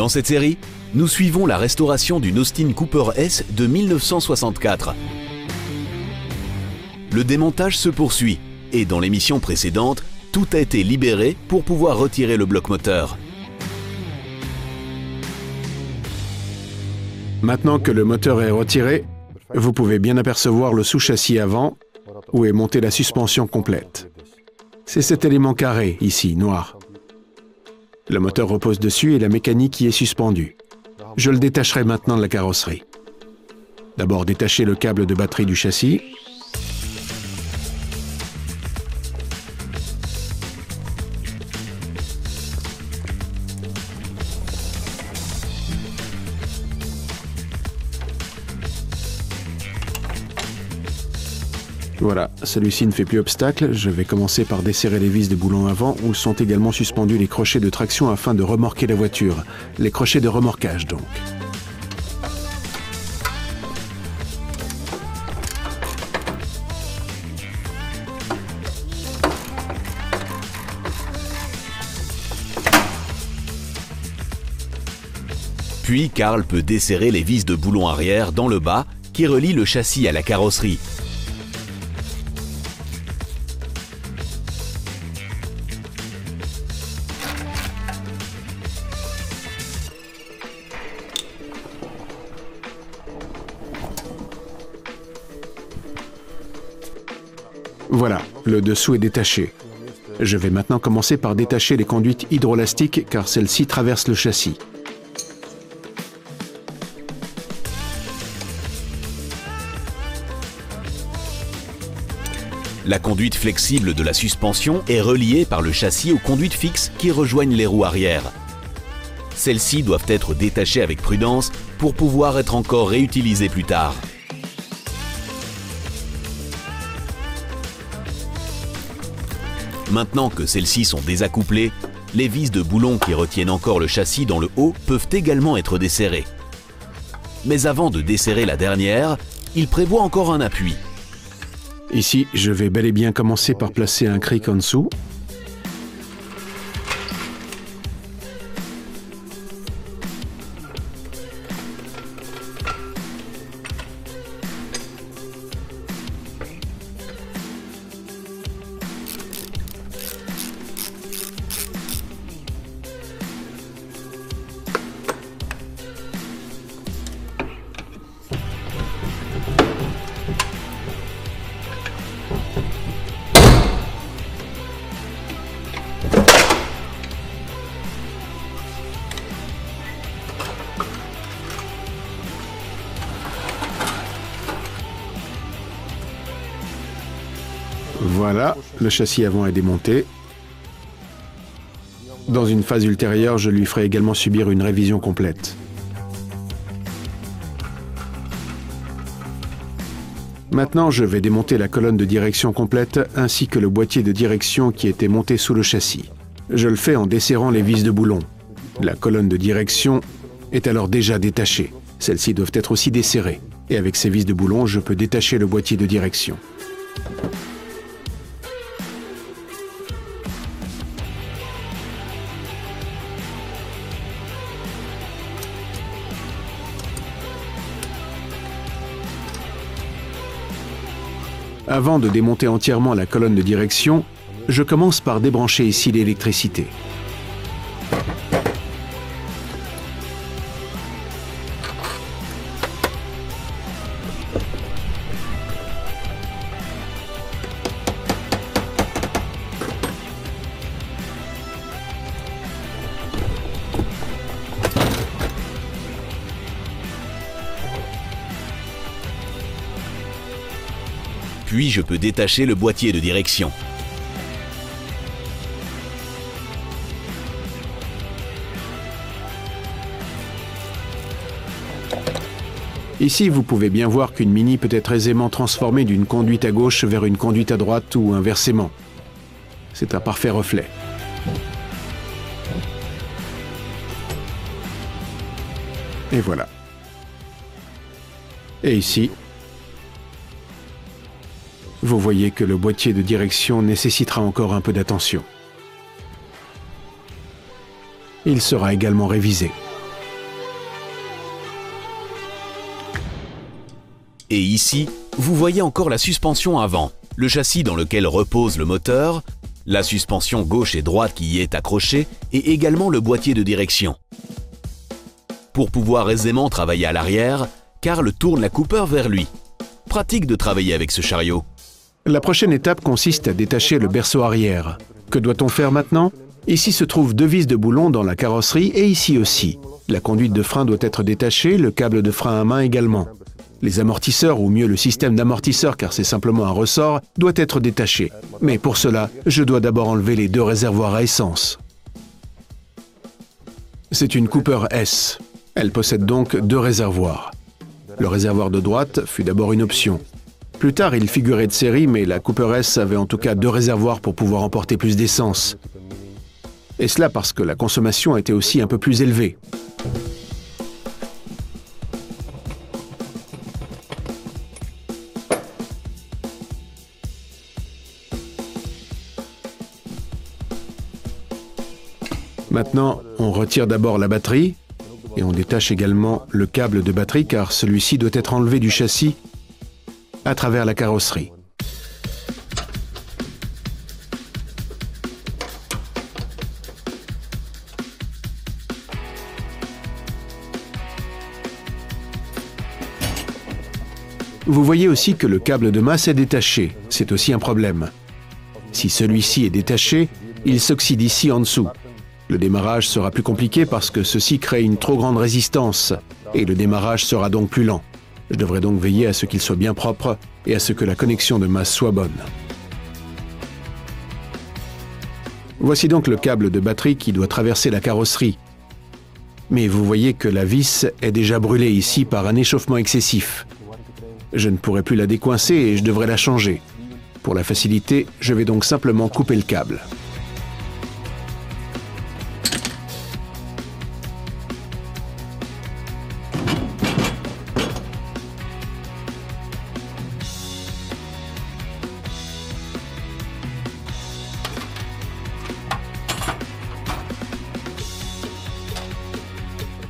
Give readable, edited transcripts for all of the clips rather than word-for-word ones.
Dans cette série, nous suivons la restauration d'une Austin Cooper S de 1964. Le démontage se poursuit et dans l'émission précédente, tout a été libéré pour pouvoir retirer le bloc moteur. Maintenant que le moteur est retiré, vous pouvez bien apercevoir le sous-châssis avant où est montée la suspension complète. C'est cet élément carré, ici, noir. Le moteur repose dessus et la mécanique y est suspendue. Je le détacherai maintenant de la carrosserie. D'abord, détacher le câble de batterie du châssis. Voilà, celui-ci ne fait plus obstacle. Je vais commencer par desserrer les vis de boulon avant où sont également suspendus les crochets de traction afin de remorquer la voiture. Les crochets de remorquage donc. Puis Karl peut desserrer les vis de boulon arrière dans le bas qui relient le châssis à la carrosserie. Voilà, le dessous est détaché. Je vais maintenant commencer par détacher les conduites hydroélastiques car celles-ci traversent le châssis. La conduite flexible de la suspension est reliée par le châssis aux conduites fixes qui rejoignent les roues arrière. Celles-ci doivent être détachées avec prudence pour pouvoir être encore réutilisées plus tard. Maintenant que celles-ci sont désaccouplées, les vis de boulon qui retiennent encore le châssis dans le haut peuvent également être desserrées. Mais avant de desserrer la dernière, il prévoit encore un appui. Ici, je vais bel et bien commencer par placer un cric en dessous. Voilà, le châssis avant est démonté. Dans une phase ultérieure, je lui ferai également subir une révision complète. Maintenant, je vais démonter la colonne de direction complète ainsi que le boîtier de direction qui était monté sous le châssis. Je le fais en desserrant les vis de boulon. La colonne de direction est alors déjà détachée. Celles-ci doivent être aussi desserrées. Et avec ces vis de boulon, je peux détacher le boîtier de direction. Avant de démonter entièrement la colonne de direction, je commence par débrancher ici l'électricité. Puis je peux détacher le boîtier de direction. Ici, vous pouvez bien voir qu'une Mini peut être aisément transformée d'une conduite à gauche vers une conduite à droite ou inversement. C'est un parfait reflet. Et voilà. Et ici, vous voyez que le boîtier de direction nécessitera encore un peu d'attention. Il sera également révisé. Et ici, vous voyez encore la suspension avant, le châssis dans lequel repose le moteur, la suspension gauche et droite qui y est accrochée et également le boîtier de direction. Pour pouvoir aisément travailler à l'arrière, Carl tourne la Cooper vers lui. Pratique de travailler avec ce chariot. La prochaine étape consiste à détacher le berceau arrière. Que doit-on faire maintenant? Ici se trouvent 2 vis de boulon dans la carrosserie et ici aussi. La conduite de frein doit être détachée, le câble de frein à main également. Les amortisseurs, ou mieux le système d'amortisseur car c'est simplement un ressort, doit être détaché. Mais pour cela, je dois d'abord enlever les 2 réservoirs à essence. C'est une Cooper S. Elle possède donc 2 réservoirs. Le réservoir de droite fut d'abord une option. Plus tard, il figurait de série, mais la Cooper S avait en tout cas 2 réservoirs pour pouvoir emporter plus d'essence. Et cela parce que la consommation était aussi un peu plus élevée. Maintenant, on retire d'abord la batterie et on détache également le câble de batterie car celui-ci doit être enlevé du châssis à travers la carrosserie. Vous voyez aussi que le câble de masse est détaché, c'est aussi un problème. Si celui-ci est détaché, il s'oxyde ici en dessous. Le démarrage sera plus compliqué parce que ceci crée une trop grande résistance et le démarrage sera donc plus lent. Je devrais donc veiller à ce qu'il soit bien propre et à ce que la connexion de masse soit bonne. Voici donc le câble de batterie qui doit traverser la carrosserie. Mais vous voyez que la vis est déjà brûlée ici par un échauffement excessif. Je ne pourrai plus la décoincer et je devrais la changer. Pour la facilité, je vais donc simplement couper le câble.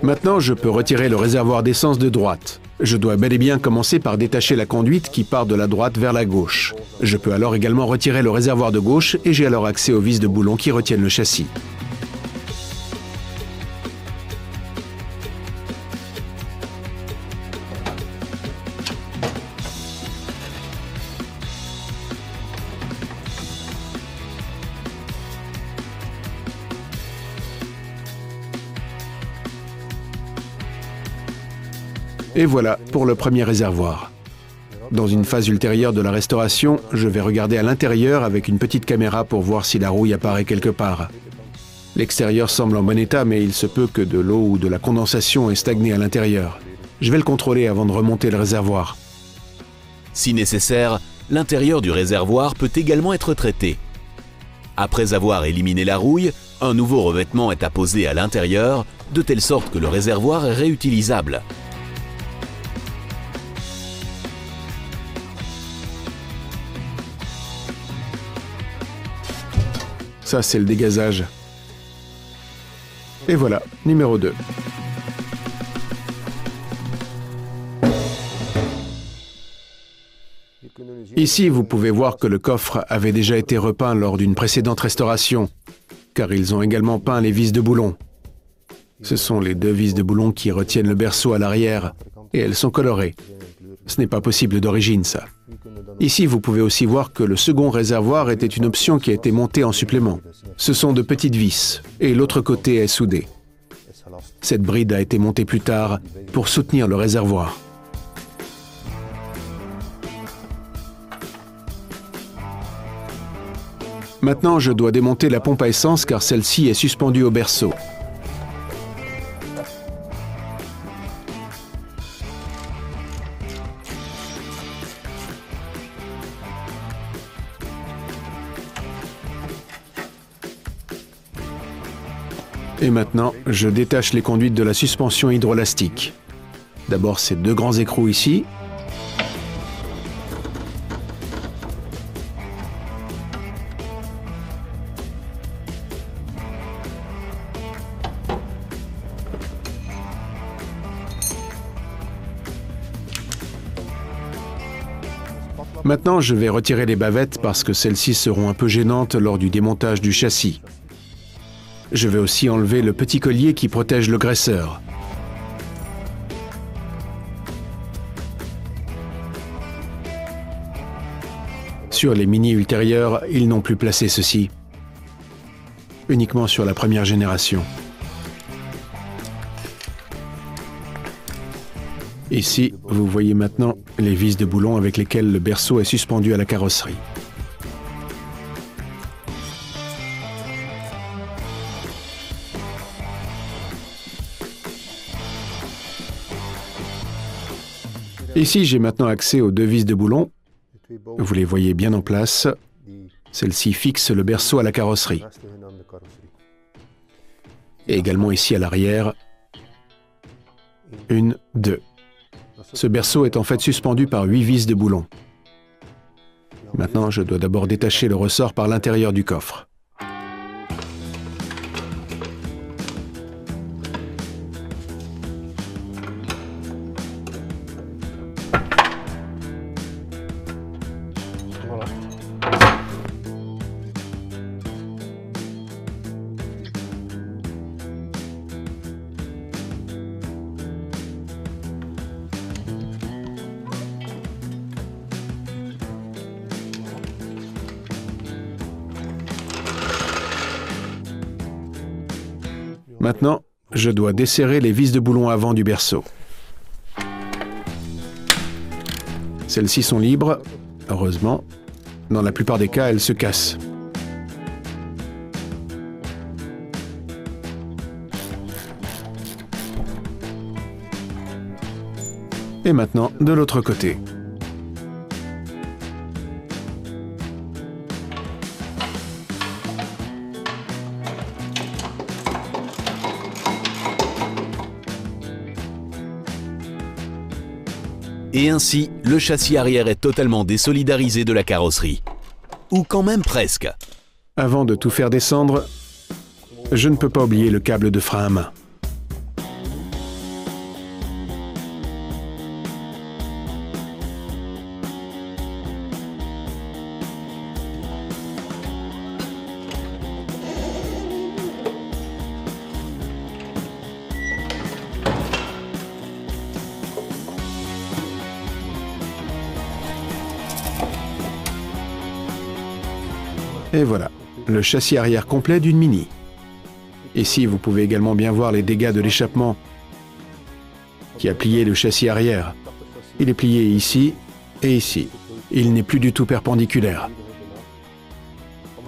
Maintenant, je peux retirer le réservoir d'essence de droite. Je dois bel et bien commencer par détacher la conduite qui part de la droite vers la gauche. Je peux alors également retirer le réservoir de gauche et j'ai alors accès aux vis de boulon qui retiennent le châssis. Et voilà pour le premier réservoir. Dans une phase ultérieure de la restauration, je vais regarder à l'intérieur avec une petite caméra pour voir si la rouille apparaît quelque part. L'extérieur semble en bon état, mais il se peut que de l'eau ou de la condensation ait stagné à l'intérieur. Je vais le contrôler avant de remonter le réservoir. Si nécessaire, l'intérieur du réservoir peut également être traité. Après avoir éliminé la rouille, un nouveau revêtement est apposé à l'intérieur, de telle sorte que le réservoir est réutilisable. Ça, c'est le dégazage. Et voilà, numéro 2. Ici, vous pouvez voir que le coffre avait déjà été repeint lors d'une précédente restauration, car ils ont également peint les vis de boulon. Ce sont les 2 vis de boulon qui retiennent le berceau à l'arrière, et elles sont colorées. Ce n'est pas possible d'origine, ça. Ici, vous pouvez aussi voir que le second réservoir était une option qui a été montée en supplément. Ce sont de petites vis, et l'autre côté est soudé. Cette bride a été montée plus tard pour soutenir le réservoir. Maintenant, je dois démonter la pompe à essence car celle-ci est suspendue au berceau. Et maintenant, je détache les conduites de la suspension hydroélastique. D'abord ces 2 grands écrous ici. Maintenant, je vais retirer les bavettes parce que celles-ci seront un peu gênantes lors du démontage du châssis. Je vais aussi enlever le petit collier qui protège le graisseur. Sur les Mini ultérieurs, ils n'ont plus placé ceci. Uniquement sur la première génération. Ici, vous voyez maintenant les vis de boulon avec lesquelles le berceau est suspendu à la carrosserie. Ici, j'ai maintenant accès aux deux vis de boulon. Vous les voyez bien en place. Celle-ci fixe le berceau à la carrosserie. Et également ici à l'arrière. 1, 2. Ce berceau est en fait suspendu par 8 vis de boulon. Maintenant, je dois d'abord détacher le ressort par l'intérieur du coffre. Maintenant, je dois desserrer les vis de boulon avant du berceau. Celles-ci sont libres, heureusement. Dans la plupart des cas, elles se cassent. Et maintenant, de l'autre côté. Et ainsi, le châssis arrière est totalement désolidarisé de la carrosserie. Ou quand même presque. Avant de tout faire descendre, je ne peux pas oublier le câble de frein à main. Et voilà, le châssis arrière complet d'une Mini. Ici, vous pouvez également bien voir les dégâts de l'échappement qui a plié le châssis arrière. Il est plié ici et ici. Il n'est plus du tout perpendiculaire.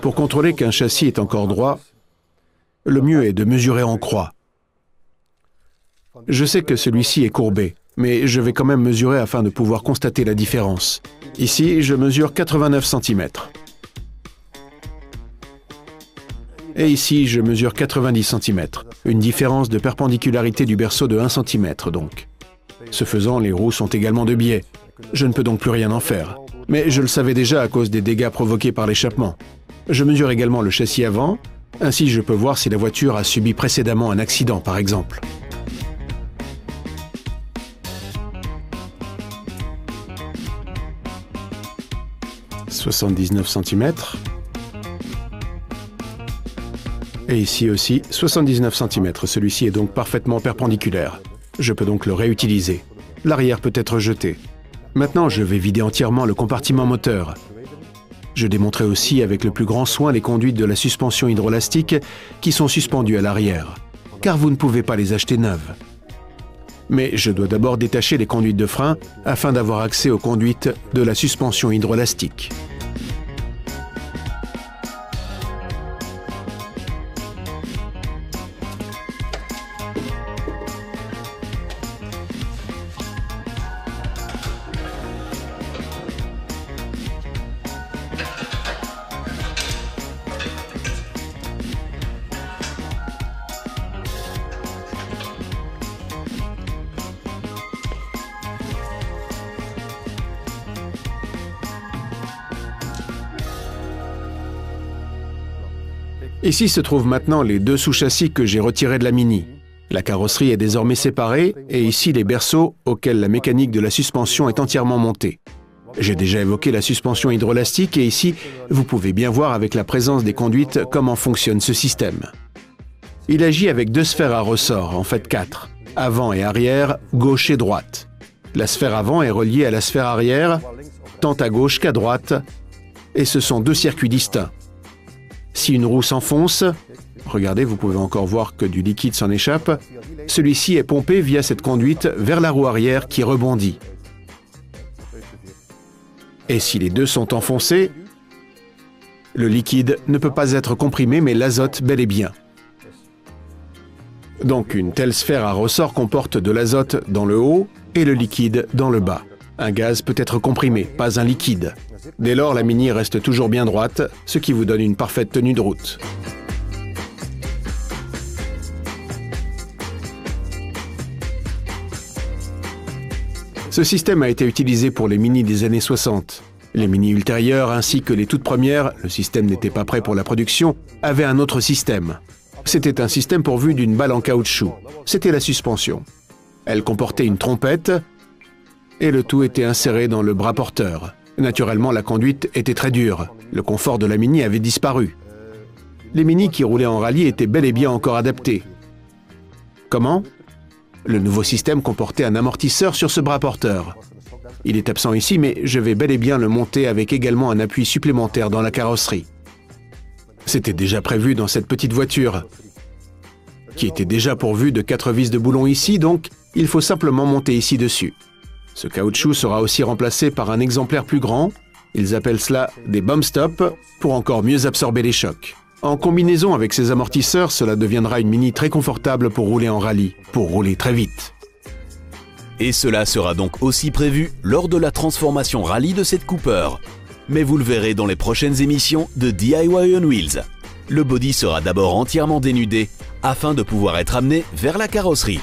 Pour contrôler qu'un châssis est encore droit, le mieux est de mesurer en croix. Je sais que celui-ci est courbé, mais je vais quand même mesurer afin de pouvoir constater la différence. Ici, je mesure 89 cm. Et ici, je mesure 90 cm, une différence de perpendicularité du berceau de 1 cm donc. Ce faisant, les roues sont également de biais. Je ne peux donc plus rien en faire. Mais je le savais déjà à cause des dégâts provoqués par l'échappement. Je mesure également le châssis avant, ainsi je peux voir si la voiture a subi précédemment un accident par exemple. « 79 cm. Et ici aussi, 79 cm. Celui-ci est donc parfaitement perpendiculaire. Je peux donc le réutiliser. L'arrière peut être jeté. Maintenant, je vais vider entièrement le compartiment moteur. Je démonterai aussi avec le plus grand soin les conduites de la suspension hydrolastique qui sont suspendues à l'arrière, car vous ne pouvez pas les acheter neuves. Mais je dois d'abord détacher les conduites de frein afin d'avoir accès aux conduites de la suspension hydrolastique. Ici se trouvent maintenant les deux sous-châssis que j'ai retirés de la Mini. La carrosserie est désormais séparée et ici les berceaux auxquels la mécanique de la suspension est entièrement montée. J'ai déjà évoqué la suspension hydroélastique et ici, vous pouvez bien voir avec la présence des conduites comment fonctionne ce système. Il agit avec 2 sphères à ressort, en fait 4, avant et arrière, gauche et droite. La sphère avant est reliée à la sphère arrière, tant à gauche qu'à droite, et ce sont 2 circuits distincts. Si une roue s'enfonce, regardez, vous pouvez encore voir que du liquide s'en échappe, celui-ci est pompé via cette conduite vers la roue arrière qui rebondit. Et si les deux sont enfoncés, le liquide ne peut pas être comprimé, mais l'azote bel et bien. Donc une telle sphère à ressort comporte de l'azote dans le haut et le liquide dans le bas. Un gaz peut être comprimé, pas un liquide. Dès lors, la Mini reste toujours bien droite, ce qui vous donne une parfaite tenue de route. Ce système a été utilisé pour les Mini des années 60. Les Mini ultérieures ainsi que les toutes premières, le système n'était pas prêt pour la production, avaient un autre système. C'était un système pourvu d'une balle en caoutchouc. C'était la suspension. Elle comportait une trompette et le tout était inséré dans le bras porteur. Naturellement, la conduite était très dure. Le confort de la Mini avait disparu. Les Mini qui roulaient en rallye étaient bel et bien encore adaptés. Comment ? Le nouveau système comportait un amortisseur sur ce bras porteur. Il est absent ici, mais je vais bel et bien le monter avec également un appui supplémentaire dans la carrosserie. C'était déjà prévu dans cette petite voiture, qui était déjà pourvue de 4 vis de boulons ici, donc il faut simplement monter ici dessus. Ce caoutchouc sera aussi remplacé par un exemplaire plus grand. Ils appellent cela des bump stops pour encore mieux absorber les chocs. En combinaison avec ces amortisseurs, cela deviendra une Mini très confortable pour rouler en rallye, pour rouler très vite. Et cela sera donc aussi prévu lors de la transformation rallye de cette Cooper. Mais vous le verrez dans les prochaines émissions de DIY on Wheels. Le body sera d'abord entièrement dénudé afin de pouvoir être amené vers la carrosserie.